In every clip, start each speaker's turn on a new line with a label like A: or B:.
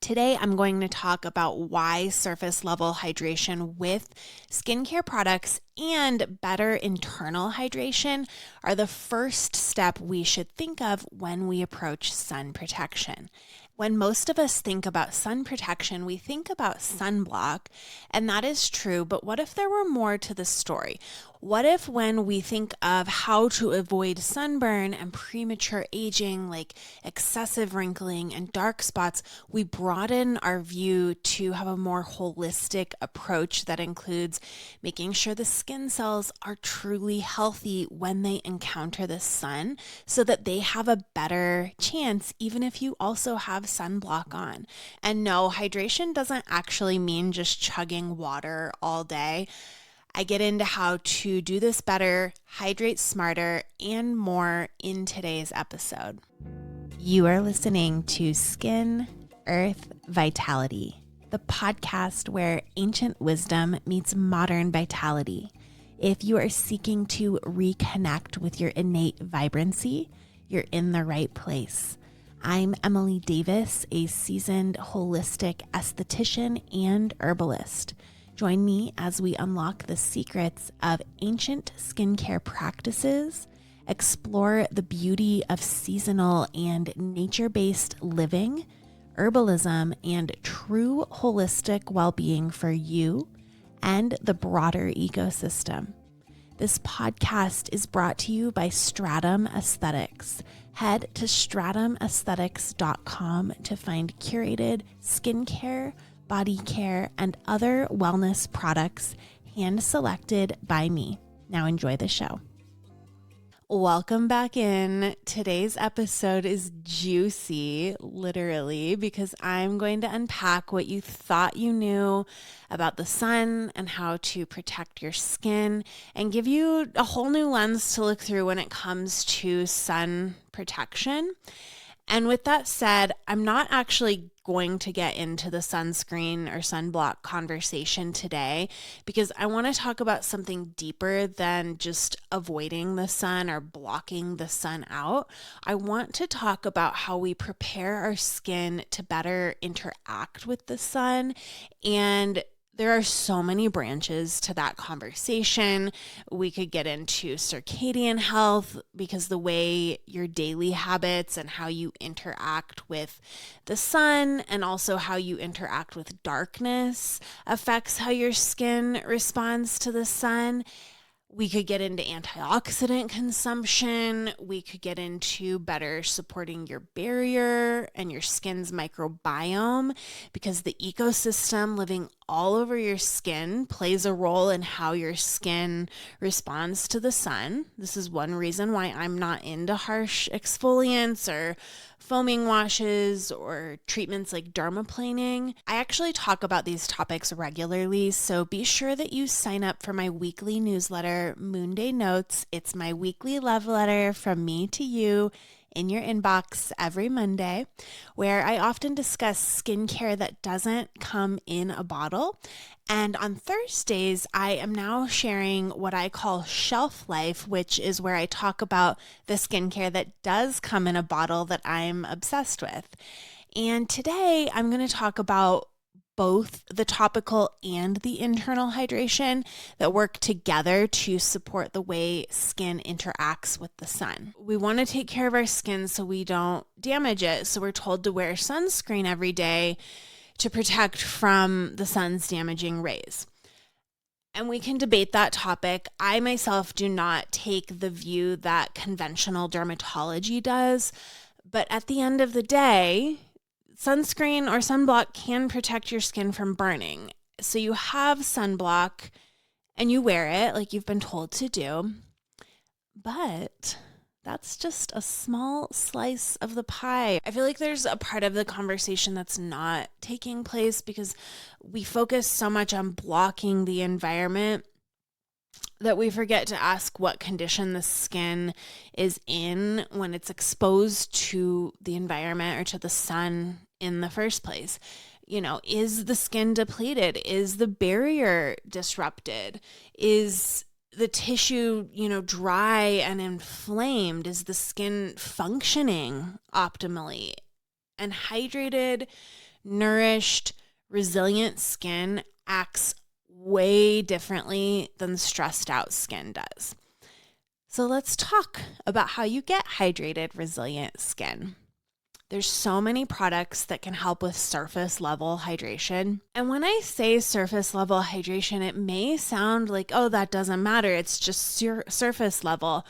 A: Today, I'm going to talk about why surface level hydration with skincare products and better internal hydration are the first step we should think of when we approach sun protection. When most of us think about sun protection, we think about sunblock, and that is true, but what if there were more to the story? What if when we think of how to avoid sunburn and premature aging, like excessive wrinkling and dark spots, we broaden our view to have a more holistic approach that includes making sure the skin cells are truly healthy when they encounter the sun so that they have a better chance even if you also have sunblock on. And no, hydration doesn't actually mean just chugging water all day. I get into how to do this better, hydrate smarter, and more in today's episode. You are listening to Skin, Earth, Vitality, the podcast where ancient wisdom meets modern vitality. If you are seeking to reconnect with your innate vibrancy, you're in the right place. I'm Emily Davis, a seasoned holistic esthetician and herbalist. Join me as we unlock the secrets of ancient skincare practices, explore the beauty of seasonal and nature-based living, herbalism, and true holistic well-being for you and the broader ecosystem. This podcast is brought to you by Stratum Aesthetics. Head to stratumaesthetics.com to find curated skincare, body care, and other wellness products hand-selected by me. Now enjoy the show. Welcome back in. Today's episode is juicy, literally, because I'm going to unpack what you thought you knew about the sun and how to protect your skin and give you a whole new lens to look through when it comes to sun protection. And with that said, I'm not actually going to get into the sunscreen or sunblock conversation today because I want to talk about something deeper than just avoiding the sun or blocking the sun out. I want to talk about how we prepare our skin to better interact with the sun, and there are so many branches to that conversation. We could get into circadian health because the way your daily habits and how you interact with the sun and also how you interact with darkness affects how your skin responds to the sun. We could get into antioxidant consumption. We could get into better supporting your barrier and your skin's microbiome because the ecosystem living all over your skin plays a role in how your skin responds to the sun. This is one reason why I'm not into harsh exfoliants or foaming washes or treatments like dermaplaning. I actually talk about these topics regularly, so be sure that you sign up for my weekly newsletter, Moonday Notes. It's my weekly love letter from me to you in your inbox every Monday, where I often discuss skincare that doesn't come in a bottle. And on Thursdays, I am now sharing what I call shelf life, which is where I talk about the skincare that does come in a bottle that I'm obsessed with. And today I'm going to talk about both the topical and the internal hydration that work together to support the way skin interacts with the sun. We want to take care of our skin so we don't damage it. So we're told to wear sunscreen every day to protect from the sun's damaging rays. And we can debate that topic. I myself do not take the view that conventional dermatology does, but at the end of the day, sunscreen or sunblock can protect your skin from burning. So you have sunblock and you wear it like you've been told to do, but that's just a small slice of the pie. I feel like there's a part of the conversation that's not taking place because we focus so much on blocking the environment that we forget to ask what condition the skin is in when it's exposed to the environment or to the sun in the first place. You know, is the skin depleted? Is the barrier disrupted? Is the tissue, dry and inflamed? Is the skin functioning optimally? And hydrated, nourished, resilient skin acts way differently than stressed out skin does. So let's talk about how you get hydrated, resilient skin. There's so many products that can help with surface level hydration. And when I say surface level hydration, it may sound like, oh, that doesn't matter. It's just surface level.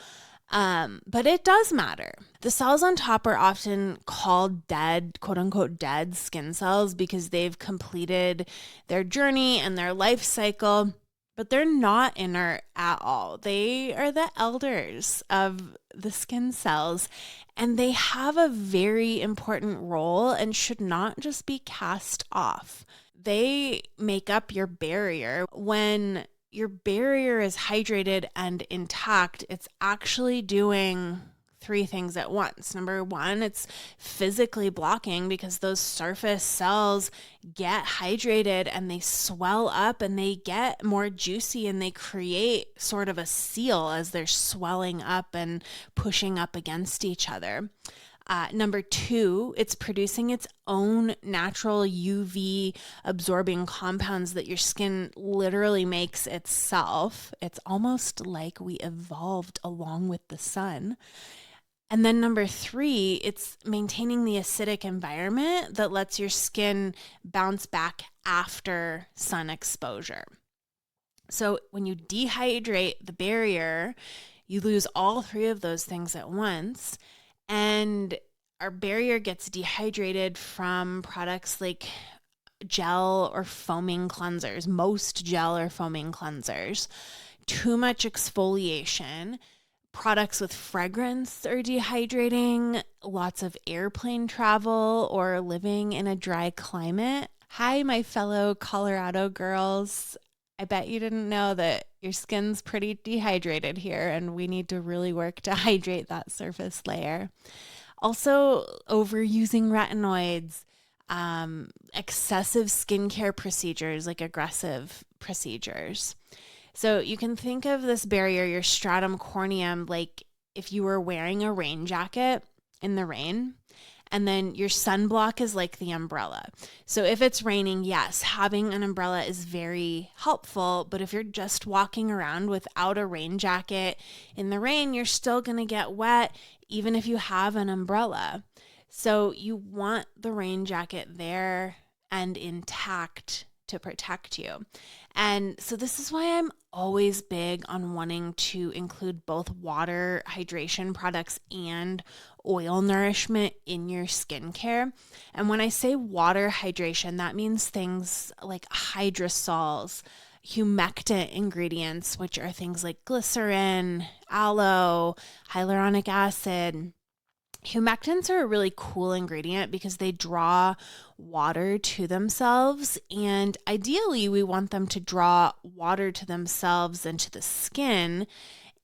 A: But it does matter. The cells on top are often called dead, quote unquote, dead skin cells because they've completed their journey and their life cycle, but they're not inert at all. They are the elders of the skin cells, and they have a very important role and should not just be cast off. They make up your barrier. When your barrier is hydrated and intact, it's actually doing three things at once. Number one, it's physically blocking because those surface cells get hydrated and they swell up and they get more juicy and they create sort of a seal as they're swelling up and pushing up against each other. Number two, it's producing its own natural UV absorbing compounds that your skin literally makes itself. It's almost like we evolved along with the sun. And then number three, it's maintaining the acidic environment that lets your skin bounce back after sun exposure. So when you dehydrate the barrier, you lose all three of those things at once. And our barrier gets dehydrated from products like gel or foaming cleansers, most gel or foaming cleansers, too much exfoliation. Products with fragrance are dehydrating, lots of airplane travel or living in a dry climate. Hi, my fellow Colorado girls. I bet you didn't know that your skin's pretty dehydrated here and we need to really work to hydrate that surface layer. Also, overusing retinoids, excessive skincare procedures like aggressive procedures. So you can think of this barrier, your stratum corneum, like if you were wearing a rain jacket in the rain, and then your sunblock is like the umbrella. So if it's raining, yes, having an umbrella is very helpful, but if you're just walking around without a rain jacket in the rain, you're still going to get wet even if you have an umbrella. So you want the rain jacket there and intact to protect you. And so this is why I'm always big on wanting to include both water hydration products and oil nourishment in your skincare. And when I say water hydration, that means things like hydrosols, humectant ingredients, which are things like glycerin, aloe, hyaluronic acid. Humectants are a really cool ingredient because they draw water to themselves, and ideally we want them to draw water to themselves and to the skin.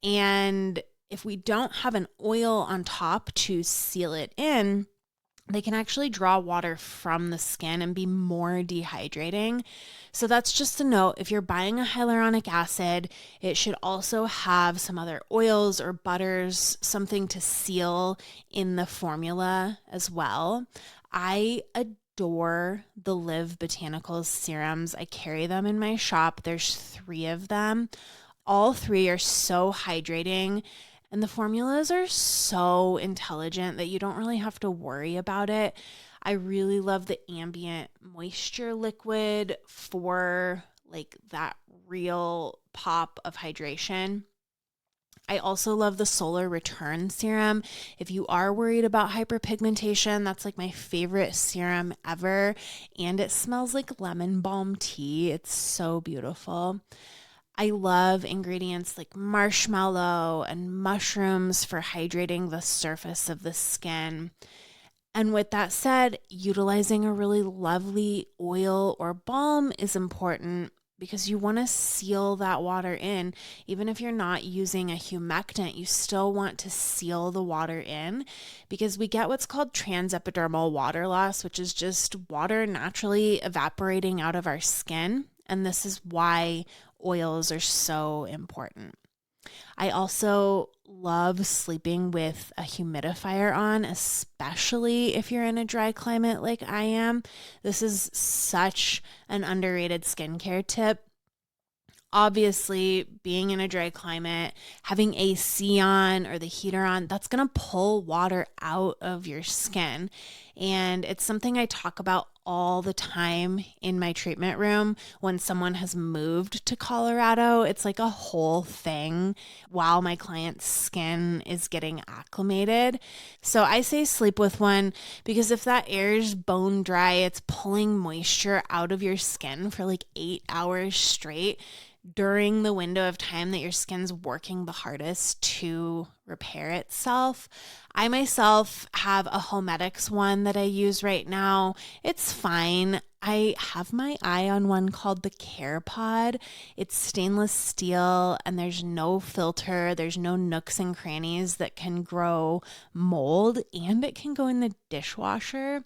A: And if we don't have an oil on top to seal it in, they can actually draw water from the skin and be more dehydrating. So that's just a note. If you're buying a hyaluronic acid, it should also have some other oils or butters, something to seal in the formula as well. I adore the Live Botanicals serums. I carry them in my shop. There's 3 of them. All 3 are so hydrating. And the formulas are so intelligent that you don't really have to worry about it. I really love the ambient moisture liquid for like that real pop of hydration. I also love the Solar Return serum. If you are worried about hyperpigmentation, that's like my favorite serum ever. And it smells like lemon balm tea. It's so beautiful. I love ingredients like marshmallow and mushrooms for hydrating the surface of the skin. And with that said, utilizing a really lovely oil or balm is important because you want to seal that water in. Even if you're not using a humectant, you still want to seal the water in because we get what's called transepidermal water loss, which is just water naturally evaporating out of our skin. And this is why oils are so important. I also love sleeping with a humidifier on, especially if you're in a dry climate like I am. This is such an underrated skincare tip. Obviously, being in a dry climate, having AC on or the heater on, that's going to pull water out of your skin. And it's something I talk about all the time in my treatment room when someone has moved to Colorado. It's like a whole thing while my client's skin is getting acclimated. So I say sleep with one because if that air is bone dry, it's pulling moisture out of your skin for like 8 hours straight during the window of time that your skin's working the hardest to repair itself. I myself have a Homedics one that I use right now. It's fine. I have my eye on one called the Care Pod. It's stainless steel and there's no filter. There's no nooks and crannies that can grow mold, and it can go in the dishwasher.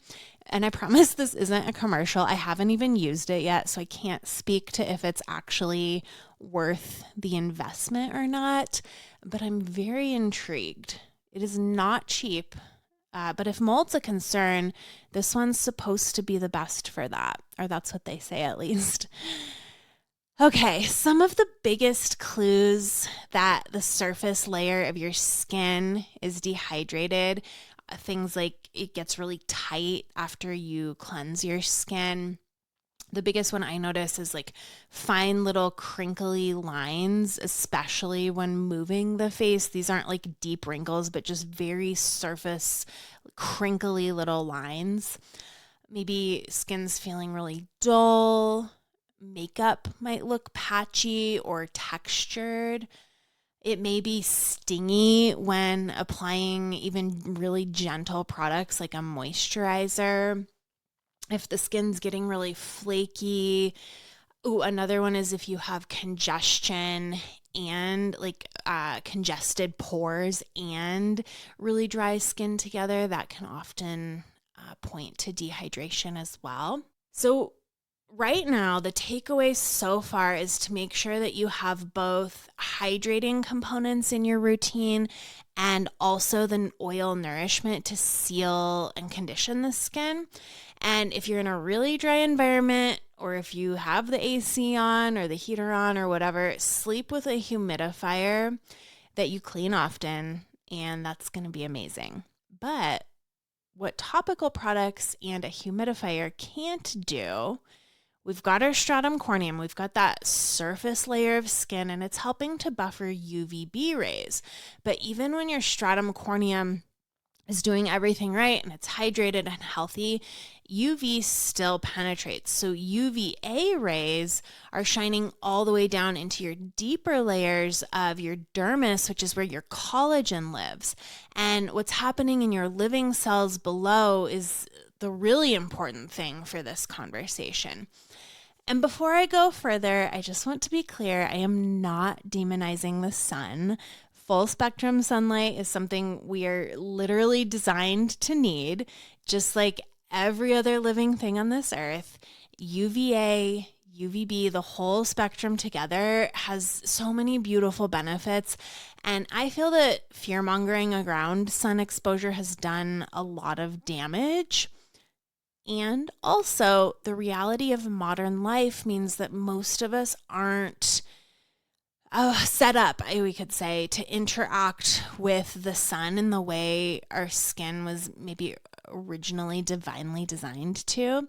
A: And I promise this isn't a commercial. I haven't even used it yet, so I can't speak to if it's actually worth the investment or not, but I'm very intrigued. It is not cheap, but if mold's a concern, this one's supposed to be the best for that, or that's what they say at least. Okay, some of the biggest clues that the surface layer of your skin is dehydrated, things like it gets really tight after you cleanse your skin. The biggest one I notice is like fine little crinkly lines, especially when moving the face. These aren't like deep wrinkles, but just very surface, crinkly little lines. Maybe skin's feeling really dull. Makeup might look patchy or textured. It may be stingy when applying even really gentle products like a moisturizer. If the skin's getting really flaky. Ooh, another one is if you have congestion and like congested pores and really dry skin together, that can often point to dehydration as well. So right now, the takeaway so far is to make sure that you have both hydrating components in your routine and also the oil nourishment to seal and condition the skin. And if you're in a really dry environment, or if you have the AC on or the heater on or whatever, sleep with a humidifier that you clean often, and that's going to be amazing. But what topical products and a humidifier can't do, we've got our stratum corneum, we've got that surface layer of skin, and it's helping to buffer UVB rays. But even when your stratum corneum is doing everything right and it's hydrated and healthy, UV still penetrates. So UVA rays are shining all the way down into your deeper layers of your dermis, which is where your collagen lives. And what's happening in your living cells below is the really important thing for this conversation. And before I go further, I just want to be clear, I am not demonizing the sun. Full spectrum sunlight is something we are literally designed to need, just like every other living thing on this earth. UVA, UVB, the whole spectrum together has so many beautiful benefits. And I feel that fear-mongering around sun exposure has done a lot of damage. And also, the reality of modern life means that most of us aren't set up, we could say, to interact with the sun in the way our skin was maybe originally divinely designed to.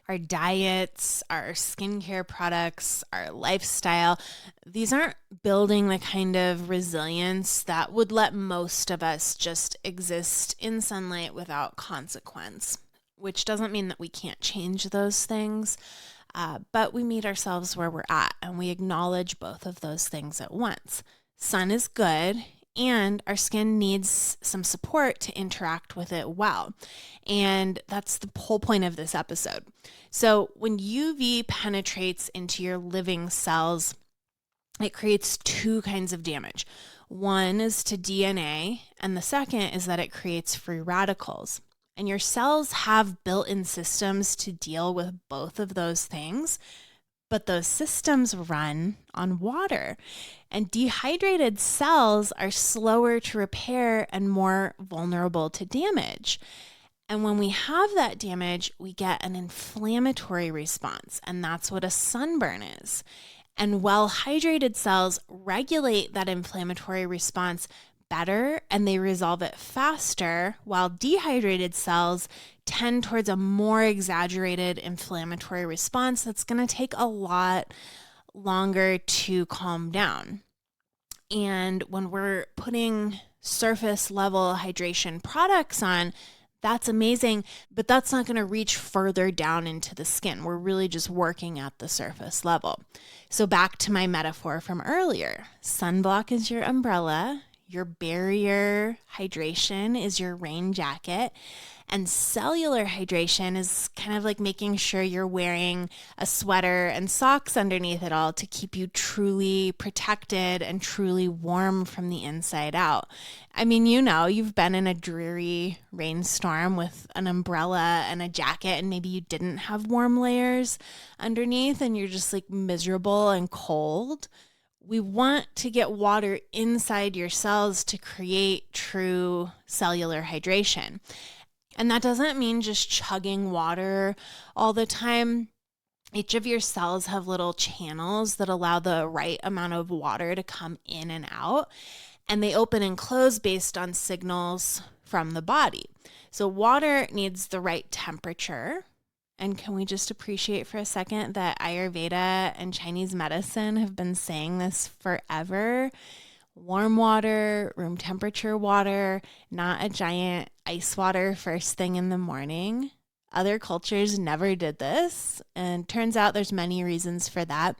A: Our diets, our skincare products, our lifestyle, these aren't building the kind of resilience that would let most of us just exist in sunlight without consequence, which doesn't mean that we can't change those things. But we meet ourselves where we're at, and we acknowledge both of those things at once. Sun is good, and our skin needs some support to interact with it well. And that's the whole point of this episode. So when UV penetrates into your living cells, it creates two kinds of damage. One is to DNA, and the second is that it creates free radicals. And your cells have built-in systems to deal with both of those things, but those systems run on water. And dehydrated cells are slower to repair and more vulnerable to damage. And when we have that damage, we get an inflammatory response, and that's what a sunburn is. And well-hydrated cells regulate that inflammatory response better and they resolve it faster, while dehydrated cells tend towards a more exaggerated inflammatory response that's going to take a lot longer to calm down. And when we're putting surface level hydration products on, that's amazing, but that's not going to reach further down into the skin. We're really just working at the surface level. So back to my metaphor from earlier, sunblock is your umbrella, your barrier hydration is your rain jacket, and cellular hydration is kind of like making sure you're wearing a sweater and socks underneath it all to keep you truly protected and truly warm from the inside out. I mean, you've been in a dreary rainstorm with an umbrella and a jacket, and maybe you didn't have warm layers underneath and you're just like miserable and cold. We want to get water inside your cells to create true cellular hydration. And that doesn't mean just chugging water all the time. Each of your cells have little channels that allow the right amount of water to come in and out, and they open and close based on signals from the body. So water needs the right temperature. And can we just appreciate for a second that Ayurveda and Chinese medicine have been saying this forever? Warm water, room temperature water, not a giant ice water first thing in the morning. Other cultures never did this, and turns out there's many reasons for that.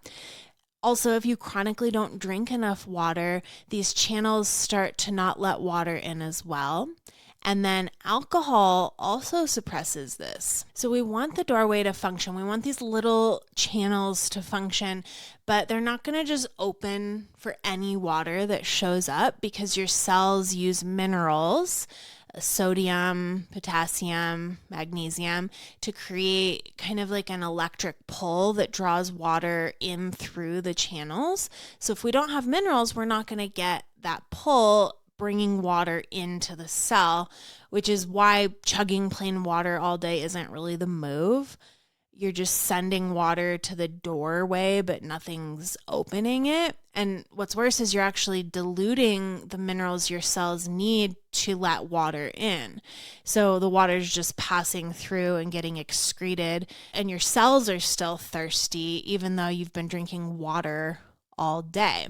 A: Also, if you chronically don't drink enough water, these channels start to not let water in as well. And then alcohol also suppresses this. So we want the doorway to function. We want these little channels to function, but they're not going to just open for any water that shows up because your cells use minerals, sodium, potassium, magnesium, to create kind of like an electric pull that draws water in through the channels. So if we don't have minerals, we're not going to get that pull bringing water into the cell, which is why chugging plain water all day isn't really the move. You're just sending water to the doorway, but nothing's opening it. And what's worse is you're actually diluting the minerals your cells need to let water in. So the water's just passing through and getting excreted, and your cells are still thirsty, even though you've been drinking water all day.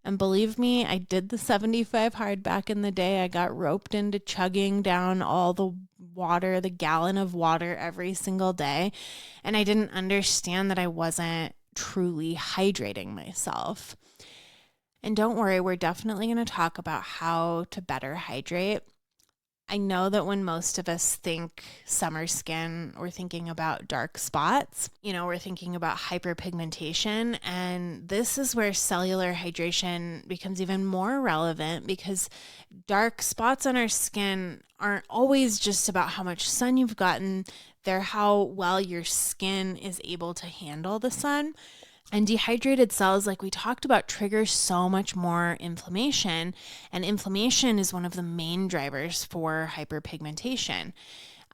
A: And believe me, I did the 75 hard back in the day. I got roped into chugging down all the water, the gallon of water every single day. And I didn't understand that I wasn't truly hydrating myself. And don't worry, we're definitely going to talk about how to better hydrate. I know that when most of us think summer skin, we're thinking about dark spots. We're thinking about hyperpigmentation. And this is where cellular hydration becomes even more relevant, because dark spots on our skin aren't always just about how much sun you've gotten. They're how well your skin is able to handle the sun. And dehydrated cells, like we talked about, trigger so much more inflammation. And inflammation is one of the main drivers for hyperpigmentation.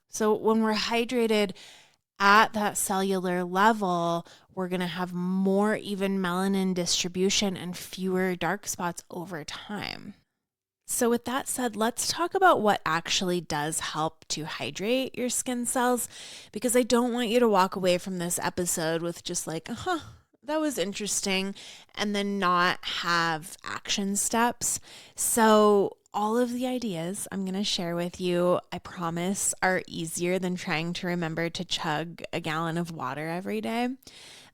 A: So when we're hydrated at that cellular level, we're going to have more even melanin distribution and fewer dark spots over time. So with that said, let's talk about what actually does help to hydrate your skin cells, because I don't want you to walk away from this episode with just like, that was interesting, and then not have action steps. So all of the ideas I'm going to share with you, I promise, are easier than trying to remember to chug a gallon of water every day.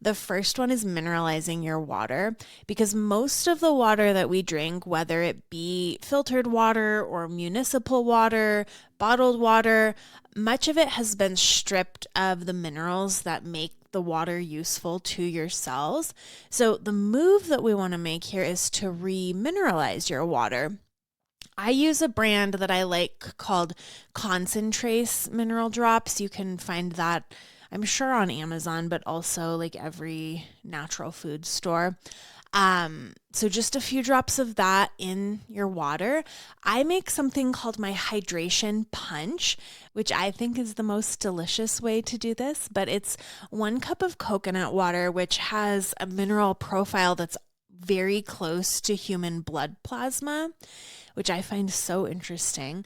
A: The first one is mineralizing your water, because most of the water that we drink, whether it be filtered water or municipal water, bottled water, much of it has been stripped of the minerals that make the water useful to your cells. So the move that we want to make here is to remineralize your water. I use a brand that I like called Concentrace Mineral Drops. You can find that I'm sure on Amazon, but also like every natural food store. So just a few drops of that in your water. I make something called my hydration punch, which I think is the most delicious way to do this, but it's 1 cup of coconut water, which has a mineral profile that's very close to human blood plasma, which I find so interesting.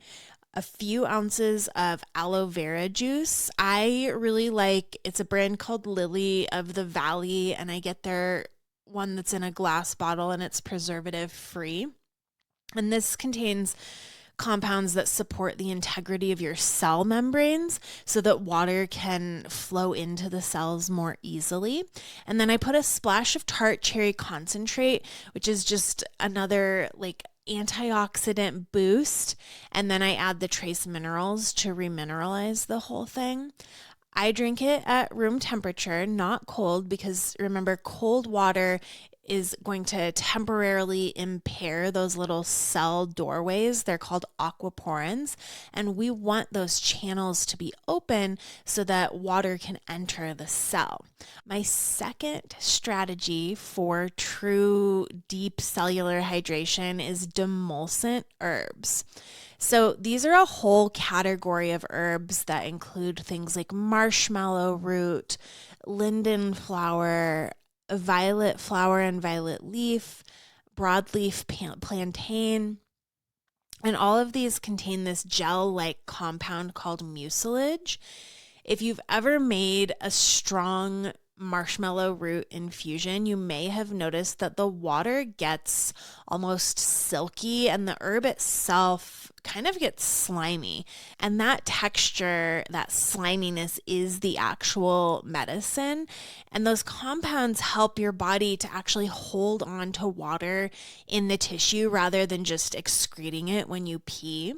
A: A few ounces of aloe vera juice. I really like, it's a brand called Lily of the Valley, and I get their one that's in a glass bottle and it's preservative free. And this contains compounds that support the integrity of your cell membranes so that water can flow into the cells more easily. And then I put a splash of tart cherry concentrate, which is just another like antioxidant boost. And then I add the trace minerals to remineralize the whole thing. I drink it at room temperature, not cold, because remember, cold water is going to temporarily impair those little cell doorways. They're called aquaporins, and we want those channels to be open so that water can enter the cell. My second strategy for true deep cellular hydration is demulcent herbs. So these are a whole category of herbs that include things like marshmallow root, linden flower, violet flower and violet leaf, broadleaf plantain, and all of these contain this gel-like compound called mucilage. If you've ever made a strong marshmallow root infusion, you may have noticed that the water gets almost silky and the herb itself kind of gets slimy. And that texture, that sliminess is the actual medicine. And those compounds help your body to actually hold on to water in the tissue rather than just excreting it when you pee.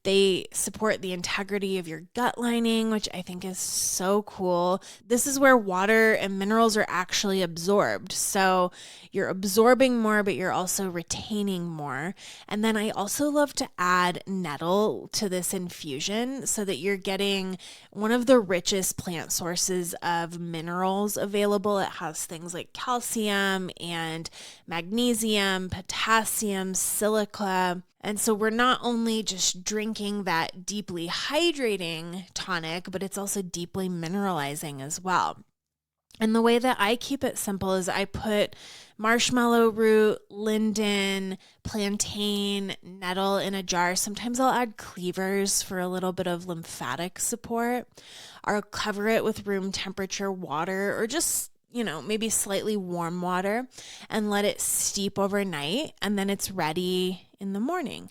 A: They support the integrity of your gut lining, which I think is so cool. This is where water and minerals are actually absorbed. So you're absorbing more, but you're also retaining more. And then I also love to add nettle to this infusion so that you're getting one of the richest plant sources of minerals available. It has things like calcium and magnesium, potassium, silica. And so we're not only just drinking that deeply hydrating tonic, but it's also deeply mineralizing as well. And the way that I keep it simple is I put marshmallow root, linden, plantain, nettle in a jar. Sometimes I'll add cleavers for a little bit of lymphatic support. I'll cover it with room temperature water or just maybe slightly warm water and let it steep overnight, and then it's ready in the morning.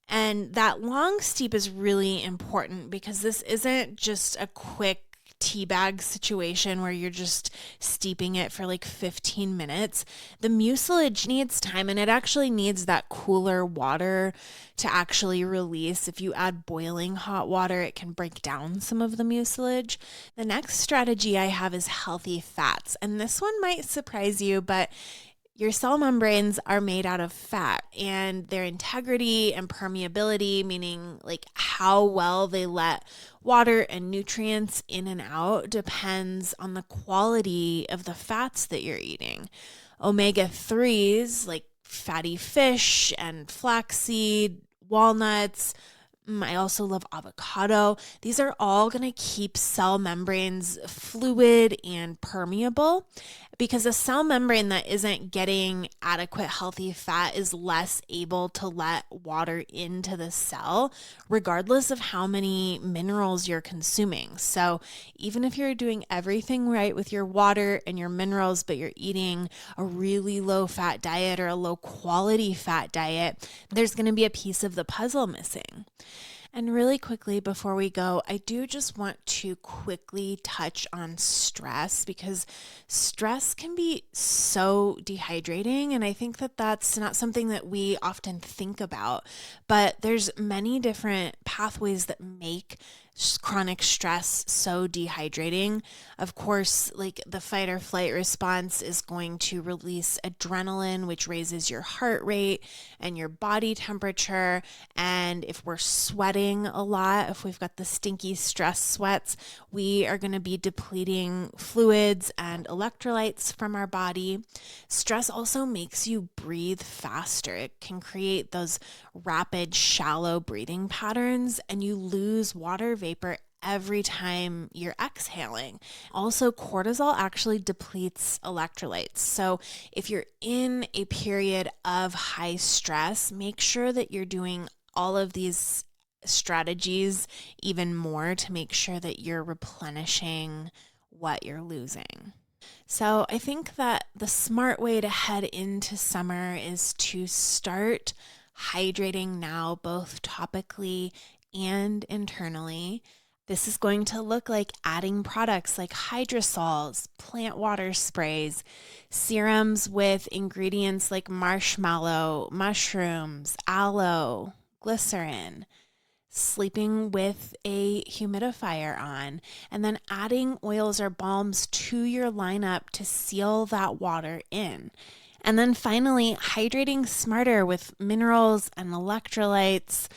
A: And that long steep is really important because this isn't just a quick tea bag situation where you're just steeping it for like 15 minutes. The mucilage needs time, and it actually needs that cooler water to actually release. If you add boiling hot water, it can break down some of the mucilage. The next strategy I have is healthy fats, and this one might surprise you, but your cell membranes are made out of fat, and their integrity and permeability, meaning like how well they let water and nutrients in and out, depends on the quality of the fats that you're eating. Omega-3s like fatty fish and flaxseed, walnuts, I also love avocado. These are all going to keep cell membranes fluid and permeable, because a cell membrane that isn't getting adequate healthy fat is less able to let water into the cell, regardless of how many minerals you're consuming. So even if you're doing everything right with your water and your minerals, but you're eating a really low fat diet or a low quality fat diet, there's going to be a piece of the puzzle missing. And really quickly before we go, I do just want to quickly touch on stress, because stress can be so dehydrating. And I think that that's not something that we often think about, but there's many different pathways that make chronic stress so dehydrating. Of course, like the fight or flight response is going to release adrenaline, which raises your heart rate and your body temperature. And if we're sweating a lot, if we've got the stinky stress sweats, we are going to be depleting fluids and electrolytes from our body. Stress also makes you breathe faster. It can create those rapid, shallow breathing patterns, and you lose water vapor every time you're exhaling. Also, cortisol actually depletes electrolytes. So if you're in a period of high stress, make sure that you're doing all of these strategies even more to make sure that you're replenishing what you're losing. So I think that the smart way to head into summer is to start hydrating now, both topically and internally. This is going to look like adding products like hydrosols, plant water sprays, serums with ingredients like marshmallow, mushrooms, aloe, glycerin, sleeping with a humidifier on, and then adding oils or balms to your lineup to seal that water in. And then finally, hydrating smarter with minerals and electrolytes,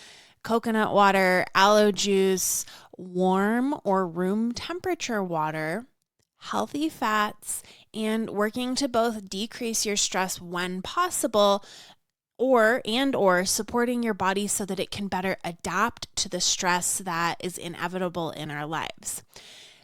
A: coconut water, aloe juice, warm or room temperature water, healthy fats, and working to both decrease your stress when possible, or supporting your body so that it can better adapt to the stress that is inevitable in our lives.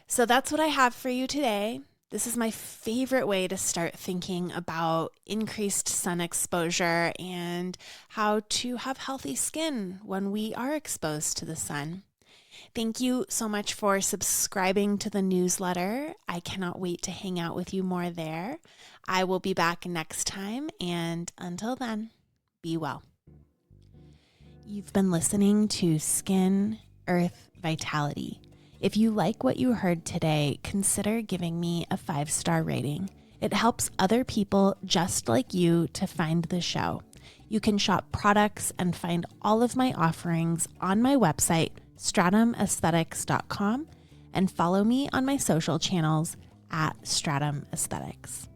A: So that's what I have for you today. This is my favorite way to start thinking about increased sun exposure and how to have healthy skin when we are exposed to the sun. Thank you so much for subscribing to the newsletter. I cannot wait to hang out with you more there. I will be back next time, and until then, be well. You've been listening to Skin, Earth, Vitality. If you like what you heard today, consider giving me a 5-star rating. It helps other people just like you to find the show. You can shop products and find all of my offerings on my website, stratumaesthetics.com, and follow me on my social channels at Stratum Aesthetics.